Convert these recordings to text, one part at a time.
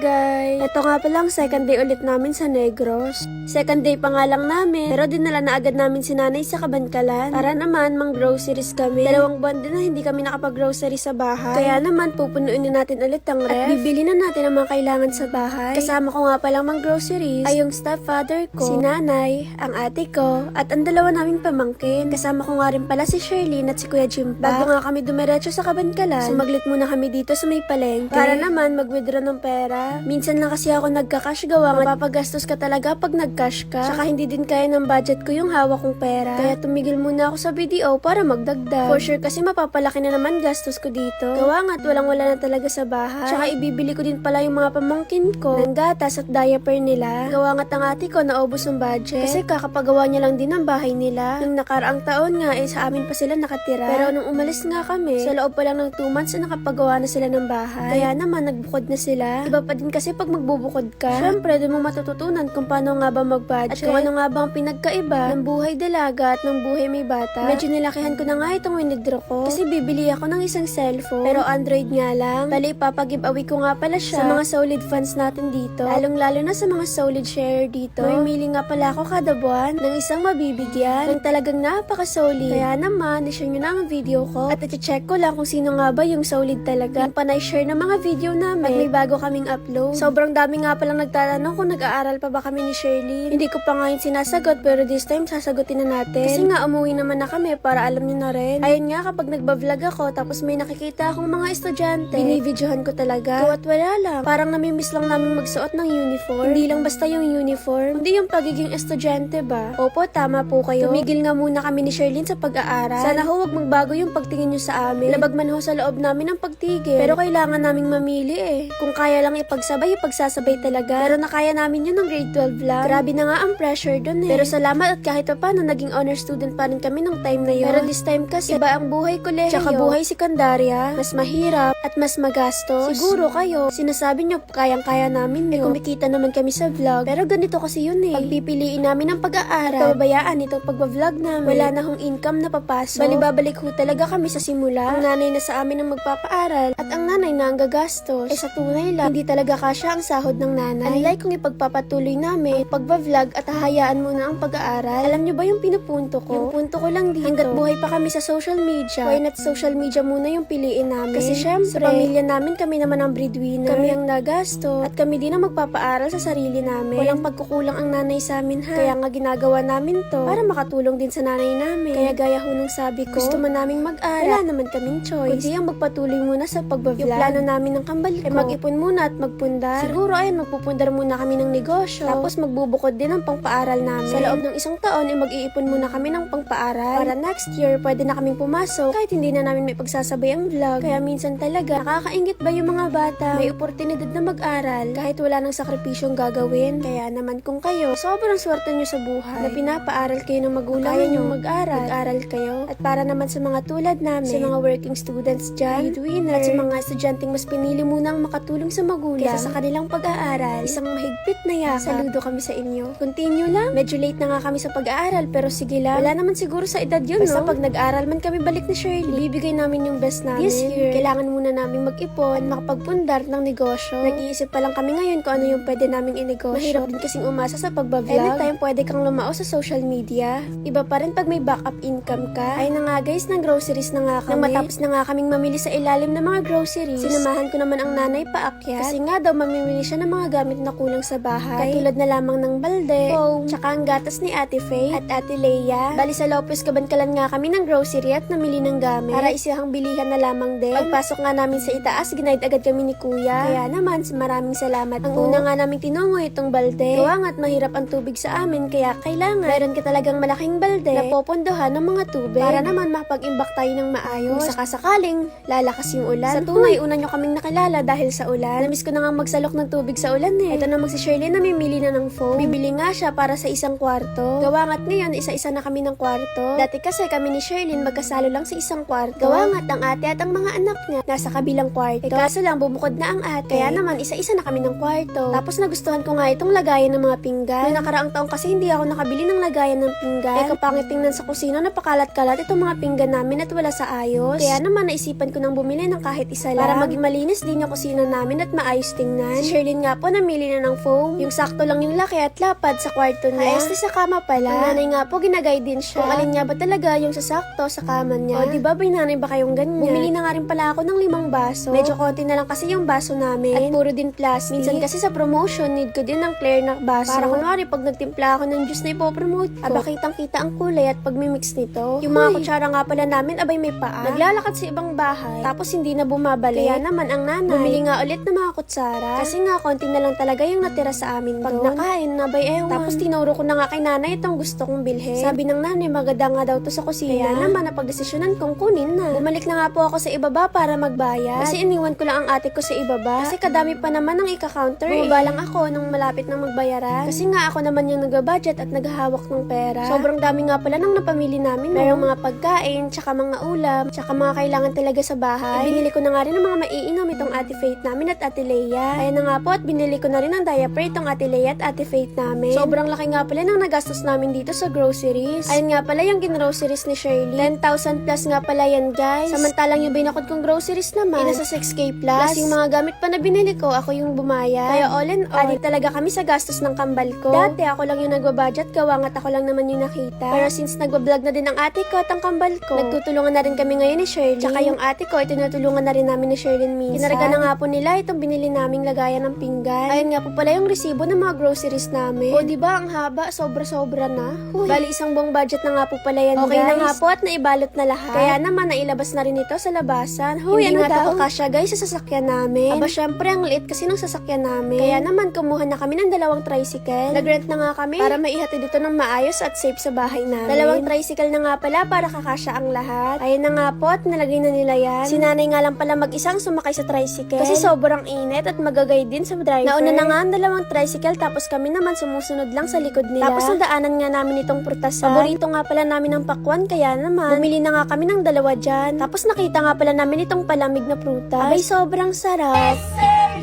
guys! Ito nga palang second day ulit namin sa Negros. Second day pa nga lang namin, pero dinala na agad namin si nanay sa Kabankalan. Para naman mang-groceries kami. 2 buwan din na hindi kami nakapag-grocery sa bahay. Kaya naman pupunuin na natin ulit ang ref. At bibili na natin ang mga kailangan sa bahay. Kasama ko nga palang mang-groceries ay yung stepfather ko, si nanay, ang ate ko, at ang dalawa naming pamangkin. Kasama ko nga rin pala si Sherlyn at si Kuya Jimpa. Bago nga kami dumiretso sa Kabankalan, sumaglit muna kami dito sa may palengke. Para naman mag-withdraw ng pera. Minsan lang kasi ako nagka-cash gawa, mapapagastos ka talaga pag nag-cash ka. Tsaka hindi din kaya ng budget ko yung hawak kong pera. Kaya tumigil muna ako sa BDO para magdagdag. For sure kasi mapapalaki na naman gastos ko dito. Gawa nga't walang-wala na talaga sa bahay. Tsaka ibibili ko din pala yung mga pamangkin ko ng gatas at diaper nila. Gawa nga't ang ate ko naubos ng budget. Kasi kakapagawa niya lang din ang bahay nila. Nung nakaraang taon nga sa amin pa sila nakatira. Pero nung umalis nga kami, sa loob pa lang ng 2 months na nakapagawa na sila ng bahay. Kaya naman nagbukod na sila. Iba pa din kasi pag magbubukod ka, syempre doon mo matututunan kung paano nga ba mag-budget at kung ano nga ba ang pinagkaiba ng buhay dalaga at ng buhay may bata. Medyo nilakihan ko na nga itong winidraw ko kasi bibili ako ng isang cellphone pero Android nga lang. Bali ipapag-giveaway ko nga pala siya sa mga solid fans natin dito, lalong-lalo na sa mga solid share dito. Mamimili nga pala ako kada buwan ng isang mabibigyan ng talagang napaka-solid. Kaya naman, i-share nyo na ang video ko at i-check ko lang kung sino nga ba yung solid talaga. Yung panay-share ng mga video namin at may bago kaming upload. Sobrang dami nga palang nagtatanong kung nag-aaral pa ba kami ni Shirley. Hindi ko pa nga yun sinasagot pero this time sasagutin na natin. Kasi nga umuwi naman na kami para alam nyo na rin. Ayun nga kapag nagba-vlog ako tapos may nakikita akong mga estudyante, binibidyohan ko talaga. At wala lang. Parang namimiss lang namin magsuot ng uniform. Hindi lang basta yung uniform, kundi yung pagiging estudyante ba? Opo, tama po kayo. Tumigil nga muna kami ni Shirley sa pag-aaral. Sana ho wag magbago yung pagtingin nyo sa amin. Labag man ho sa loob namin ang pagtigil. Pero kailangan naming mamili Kung kaya lang ipagsabay, ipagsasabay talaga. Pero nakaya namin yun ng grade 12 lang. Grabe na nga ang pressure dun Pero salamat at kahit pa paano naging honor student pa rin kami ng time na yun. Pero this time kasi iba ang buhay kolehiyo tsaka buhay sekundarya. Mas mahirap at mas magastos. Siguro kayo, sinasabi nyo kayang-kaya namin yun. Kumikita naman kami sa vlog. Pero ganito kasi yun Pagpipiliin namin ang pag-aaral. Pababayaan itong pagbablog namin. Wala na hong income na papasok. Balibabalik ho talaga kami sa simula. Ang nanay na sa amin ang magpapaaral at ang nanay na ang gagastos. Sa tunay lang, hindi talaga kasya ang sahod ng nanay. Unlike kung ipagpapatuloy namin ang pagbablog at hahayaan muna ang pag-aaral. Alam nyo ba yung pinupunto ko? Yung punto ko lang dito. Hanggat buhay pa kami sa social media, why not social media muna yung piliin namin? Kasi syempre, sa pamilya namin kami naman ang breadwinner. Kami ang nagasto at kami din ang magpapaaral sa sarili namin. Walang pagkukulang ang nanay sa amin Kaya nga ginagawa namin to para makatulong din sa nanay namin. Kaya gaya ho ng sabi ko, gusto man naming mag-aral, wala naman kaming choice. Kundi ang magpatuloy muna sa pagbablog. Yung plano namin ng kambal ko, mag-ipon muna at magpundar. Siguro ayun, magpupundar muna kami ng negosyo. Tapos magbubukod din ang pangpaaral namin. Sa loob ng 1 taon, mag-iipon muna kami ng pangpaaral. Para next year, pwede na kaming pumasok kahit hindi na namin may pagsasabay ang vlog. Kaya minsan talaga, nakakaingit ba yung mga bata? May oportunidad na mag-aral kahit wala nang sakripisyong gagawin. Kaya naman kung kayo, sobrang swerte nyo sa buhay na pinapaaral kayo ng magulang kaya nyo mag-aral. Mag-aral kayo. At para naman sa mga tulad namin, sa mga working students dyan, breadwinner, at sa mga estudyanteng mas pinili munang makatulong sa magulang kaysa sa kanilang pag-aaral, isang mahigpit na yakap. Saludo kami sa inyo. Continue lang. Medyo late na nga kami sa pag-aaral pero sige lang. Wala naman siguro sa edad yun, Basta pag nag-aral man kami balik ni Shirley, ibibigay namin yung best namin. This year, kailangan muna namin mag-ipon, makapagpundar ng negosyo. Nag-iisip pa lang kami ngayon kung ano yung pwede naming inegosyo. Mahirap din kasing umasa sa pagbablog. Anytime pwede kang lumao sa social media. Iba pa rin pag may backup income ka. Ay na nga guys, ng groceries na nga kami. Nang matapos na nga kaming mamili sa ilalim ng mga groceries, sinamahan ko naman ang nanay paakyat. Kasi nga daw mamimili siya ng mga gamit na kulang sa bahay. Katulad na lamang ng balde, foam, tsaka ang gatas ni Ate Faye at Ate Leia. Bali sa Lopez Kabankalan nga kami ng grocery at namili ng gamit. Para isihang bilihan na lamang din. Pagpasok nga namin sa itaas, ginaid agad kami ni Kuya. Kaya naman, maraming salamat Ang una nga namin tinungo itong balde. Gawa nga't mahirap ang tubig sa amin, kaya kailangan meron ka talagang malaking balde na popondohan ng mga tubig. Para naman makapag-imbak tayo ng maayos. Kung sakasakaling lalakas yung ulan. Sa tunay, una nyo kaming nakilala dahil sa ulan. Namiss ko na nga magsalok ng tubig sa ulan Ito na si Shirley na mimili na ng foam. Bibili nga siya para sa isang kwarto. Gawa nga't ngayon, isa-isa na kami ng kwarto. Dati kasi kami ni Shirley magkasalo lang sa isang kwarto. Gawa nga't ang ate at ang mga anak niya nasa kabilang kwarto. Kaso lang bumukod na ang ate. Kaya naman isa-isa na kami ng kwarto. Tapos nagustuhan ko nga itong lagayan ng mga pinggan. Noong nakaraang taong kasi hindi ako nakabili ng lagayan ng pinggan. Kapangit tingnan sa kusina, napakalat-kalat itong mga pinggan namin at wala sa ayos. Kaya naman naisipan ko nang bumili ng kahit isa lang. Para maging malinis din yung kusina namin at maayos tingnan. Si Sherlyn nga po namili na ng foam. Yung sakto lang yung laki at lapad sa kwarto niya. Ay, sa kama pala. Ang nanay nga po ginagay din siya. Kung alin nga ba talaga yung sasakto sa kama niya. O diba may nanay ba kayong ganyan? Bumili na nga rin pala ako ng 5 baso. Medyo konti na lang kasi yung baso namin. At puro din plastic. Minsan kasi sa promotion, need ko din ng clear na baso. Para kunwari pag nagtimpla ako ng juice na ipopromote ko. Aba kitang kita ang kulay at pagmimix nito. Yung mga kutsara nga pala namin, abay may paa. Naglalakad sa ibang bahay. Tapos hindi na bumabalik. Kaya naman ang nanay, bumili nga ulit ng mga kutsara. Kasi nga konti na lang talaga yung natira sa amin pag nakain, nabay ewan. Tapos tinuro ko na nga kay nanay itong gusto kong bilhin. Sabi ng nanay, maganda nga daw to sa kusina. Kaya naman napagdesisyonan kong kunin na. Bumalik na nga po ako sa ibaba para magbayad. Kasi iniwan ko lang ang ate ko sa ibaba. Kasi kadami pa naman ng ika-counter. Bumaba lang ako nung malapit ng magbayaran. Kasi nga ako naman yung nag-budget at naghahawak ng pera. Sobrang dami nga pala ng napamili namin. Merong mga pagkain, tsaka mga ulam, tsaka mga kailangan talaga sa bahay. Binili ko na nga rin ng mga maiinom itong Ate Faith namin at Ate Leia. Kaya na nga po at binili ko na rin ng diaper itong Ate Leia at Ate Faith namin. Sobrang laki nga pala ng nagastos namin dito sa groceries. Ayun nga pala yung ginroceries ni Shirley. 10,000 plus nga pala yan guys. Samantalang yung binakot kong groceries naman, nasa 6K plus. Plus yung mga gamit pa na binili ko, ako yung bumayad. Kaya all in all, adik talaga kami sa gastos ng kambal ko. Dati ako lang yung nagbabudget, gawa nga't ako lang naman yung nakita. Pero since nagbablog na din ang ate ko at ang kambal ko, nagtutulungan na rin kami ngayon ni Shirley. Tsaka yung ate ko, tinutulungan na rin namin ni Shirley minsan. Kinarga na nga po nila itong binili naming lagayan ng pinggan. Ayun nga po pala yung resibo ng mga groceries namin. O diba ang haba, sobra-sobra na. Huy. Bali isang buong budget na nga po pala yan okay guys. Na nga po at naibalot na lahat. Kaya naman nailabas na rin ito sa labasan. Huy, hindi nga to kakasya guys sa sasakyan namin. Aba syempre ang liit kasi ng sasakyan namin. Kaya naman kumuha na kami ng 2 tricycle. Nag-rent na nga kami para maihatid dito ng maayos at safe sa bahay namin. 2 tricycle na nga pala para kakasya ang lahat. Ayun na nga po at nalagay na nila yan. Si nanay nga lang pala mag-isang sumakay sa tricycle. Kasi sobrang init at magagay din sa driver. Nauna na nga ang 2 tricycle tapos kami naman sumusunod lang sa likod nila. Tapos nadaanan nga namin itong prutasan. Paborito nga pala namin ng pakwan kaya naman bumili na nga kami ng 2 dyan. Tapos nakita nga pala namin itong palamig na prutas. Abay sobrang sarap.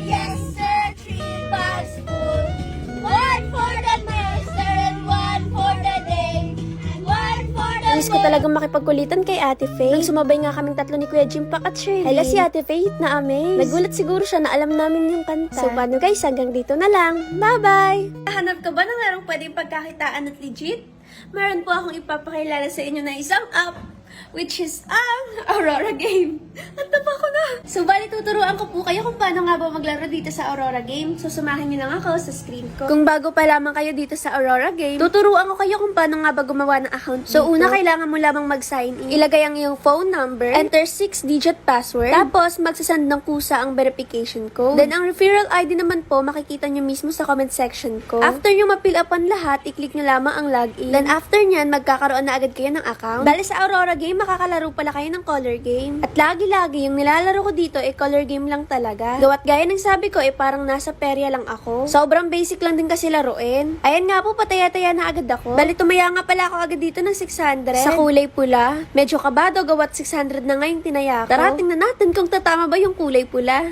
Yes sir, 3 bags full. 1 for the master and 1 for the day. 1 for the Miss ko talagang makipagkulitan kay Ate Faith. Nang sumabay nga kaming 3 ni Kuya Jimpak at Shirley. Hala si Ate Faith na amaze. Nagulat siguro siya na alam namin yung kanta. So paano guys, hanggang dito na lang. Bye-bye! Hanap ka ba ng larong pwedeng pagkakitaan at legit? Meron po akong ipapakilala sa inyo na isang app which is ang Aurora Game. At tapa ko na! So, bali tuturuan ko po kayo kung paano nga ba maglaro dito sa Aurora Game. So, sumahin niyo lang ako sa screen ko. Kung bago pa lamang kayo dito sa Aurora Game, tuturuan ko kayo kung paano nga ba gumawa ng account dito. So, una, kailangan mo lamang mag-sign in. Ilagay ang iyong phone number, enter 6-digit password, tapos magsasend ng kusa ang verification code. Then, ang referral ID naman po, makikita nyo mismo sa comment section ko. After nyo ma-fill upan lahat, i-click nyo lamang ang login. Then, after nyan, magkakaroon na agad kayo ng account. Bali sa Aurora Game, makakalaro pala kayo ng color game. At lagi-lagi, yung nilalaro ko dito, color game lang talaga. Gawat gaya ng sabi ko, parang nasa perya lang ako. Sobrang basic lang din kasi laruin. Ayan nga po, pataya-taya na agad ako. Bali, tumaya nga pala ako agad dito ng 600. Sa kulay pula. Medyo kabado, gawat 600 na nga yung tinaya ko. Tara, tingnan natin kung tatama ba yung kulay pula.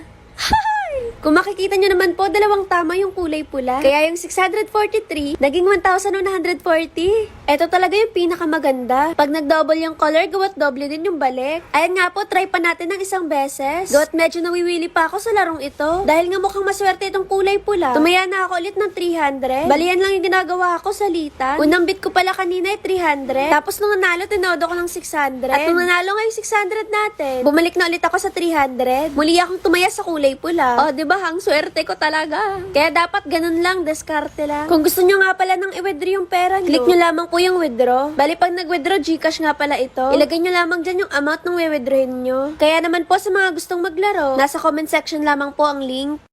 Kung makikita nyo naman po, 2 tama yung kulay pula. Kaya yung 643, naging 1,140. Ito talaga yung pinakamaganda. Pag nag-double yung color, gawat double din yung balik. Ayan nga po, try pa natin ng isang beses. Gawat medyo nawiwili pa ako sa larong ito. Dahil nga mukhang maswerte itong kulay pula. Tumaya na ako ulit ng 300. Balian lang yung ginagawa ko sa litan. Unang bit ko pala kanina 300. Tapos nung nanalo, tinodo ko ng 600. At nung nanalo nga yung 600 natin, bumalik na ulit ako sa 300. Muli akong tumaya sa kulay pula. O, diba, hang swerte ko talaga. Kaya dapat ganun lang, diskarte lang. Kung gusto nyo nga pala ng i-withdraw yung pera nyo, click nyo lamang po yung withdraw. Bali, pag nag-withdraw, Gcash nga pala ito. Ilagay nyo lamang dyan yung amount ng withdrawin nyo. Kaya naman po sa mga gustong maglaro, nasa comment section lamang po ang link.